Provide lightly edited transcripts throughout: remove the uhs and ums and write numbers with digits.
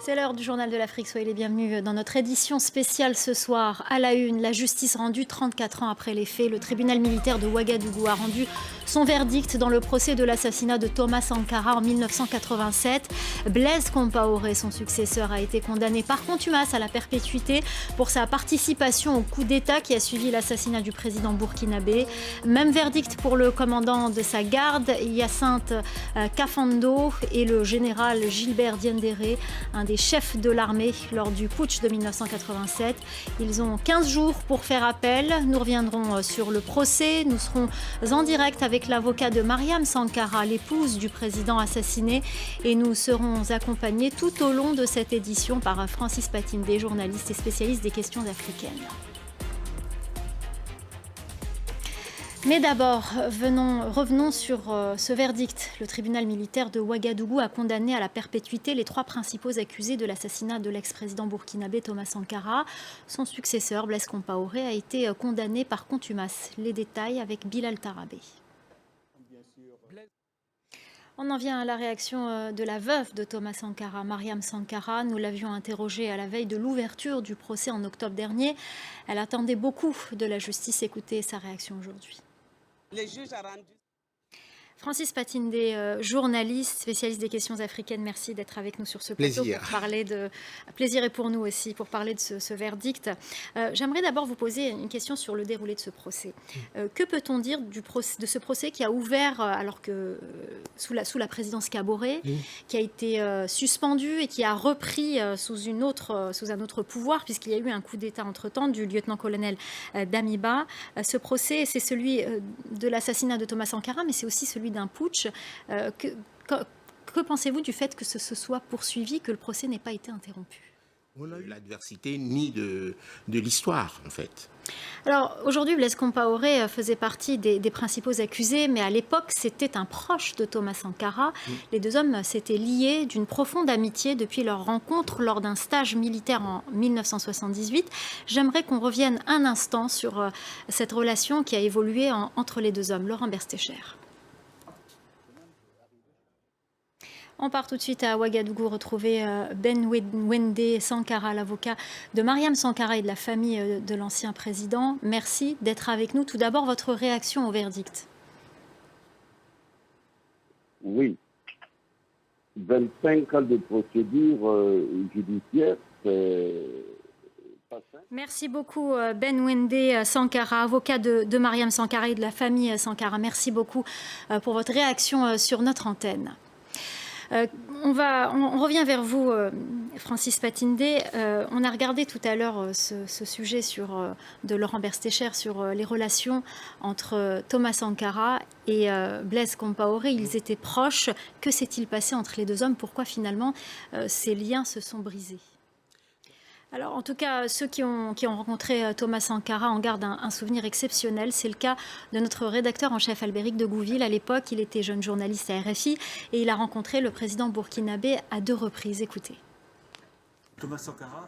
C'est l'heure du Journal de l'Afrique. Soyez les bienvenus dans notre édition spéciale ce soir. À la une, la justice rendue 34 ans après les faits. Le tribunal militaire de Ouagadougou a rendu son verdict dans le procès de l'assassinat de Thomas Sankara en 1987. Blaise Compaoré, son successeur, a été condamné par contumace à la perpétuité pour sa participation au coup d'État qui a suivi l'assassinat du président burkinabé. Même verdict pour le commandant de sa garde, Hyacinthe Kafando, et le général Gilbert Diendéré, un des chefs de l'armée lors du putsch de 1987. Ils ont 15 jours pour faire appel. Nous reviendrons sur le procès. Nous serons en direct avec l'avocat de Mariam Sankara, l'épouse du président assassiné. Et nous serons accompagnés tout au long de cette édition par Francis Patindé, journaliste et spécialiste des questions africaines. Mais d'abord, revenons sur ce verdict. Le tribunal militaire de Ouagadougou a condamné à la perpétuité les 3 principaux accusés de l'assassinat de l'ex-président burkinabé Thomas Sankara. Son successeur, Blaise Compaoré, a été condamné par contumace. Les détails avec Bilal Tarabé. On en vient à la réaction de la veuve de Thomas Sankara, Mariam Sankara. Nous l'avions interrogée à la veille de l'ouverture du procès en octobre dernier. Elle attendait beaucoup de la justice. Écoutez sa réaction aujourd'hui. Les juges ont rendu. Francis Patindé, journaliste, spécialiste des questions africaines, merci d'être avec nous sur ce plateau. Plaisir. Pour parler de... Plaisir est pour nous aussi, pour parler de ce verdict. J'aimerais d'abord vous poser une question sur le déroulé de ce procès. Que peut-on dire de ce procès qui a ouvert, alors que sous la présidence Kaboré, qui a été suspendu et qui a repris sous un autre pouvoir, puisqu'il y a eu un coup d'État entre-temps du lieutenant-colonel Damiba. Ce procès, c'est celui de l'assassinat de Thomas Sankara, mais c'est aussi celui d'un putsch. Que pensez-vous du fait que ce soit poursuivi, que le procès n'ait pas été interrompu? On a eu l'adversité ni de l'histoire, en fait. Alors, aujourd'hui, Blaise Compaoré faisait partie des principaux accusés, mais à l'époque, c'était un proche de Thomas Sankara. Les deux hommes s'étaient liés d'une profonde amitié depuis leur rencontre lors d'un stage militaire en 1978. J'aimerais qu'on revienne un instant sur cette relation qui a évolué entre les deux hommes. Laurent Berstecher. On part tout de suite à Ouagadougou retrouver Ben Wende Sankara, l'avocat de Mariam Sankara et de la famille de l'ancien président. Merci d'être avec nous. Tout d'abord, votre réaction au verdict. Oui. 25 ans de procédure judiciaire, c'est pas simple. Merci beaucoup Ben Wende Sankara, avocat de Mariam Sankara et de la famille Sankara. Merci beaucoup pour votre réaction sur notre antenne. On revient vers vous, Francis Patindé. On a regardé tout à l'heure ce sujet de Laurent Berstecher sur les relations entre Thomas Sankara et Blaise Compaoré. Ils étaient proches. Que s'est-il passé entre les deux hommes? Pourquoi finalement ces liens se sont brisés? Alors, en tout cas, ceux qui ont rencontré Thomas Sankara en gardent un souvenir exceptionnel. C'est le cas de notre rédacteur en chef Albéric de Gouville. À l'époque, il était jeune journaliste à RFI et il a rencontré le président burkinabé à 2 reprises. Écoutez. Thomas Sankara.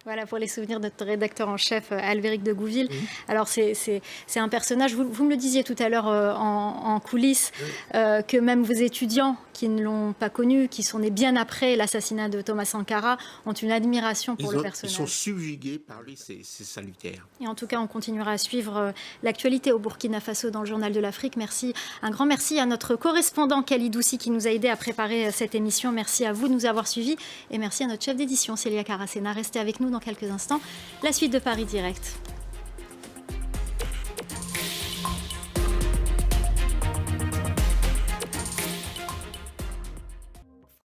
Voilà pour les souvenirs de notre rédacteur en chef Albéric de Gouville. Alors c'est un personnage, vous me le disiez tout à l'heure en coulisses, que même vos étudiants qui ne l'ont pas connu, qui sont nés bien après l'assassinat de Thomas Sankara, ont une admiration pour le personnage. Ils sont subjugués par lui, c'est salutaire. Et en tout cas, on continuera à suivre l'actualité au Burkina Faso dans le Journal de l'Afrique. Merci, un grand merci à notre correspondant Kalidoussi qui nous a aidé à préparer cette émission. Merci à vous de nous avoir suivis et merci à notre chef d'édition Célia Caracena. Restez avec nous dans quelques instants. La suite de Paris Direct.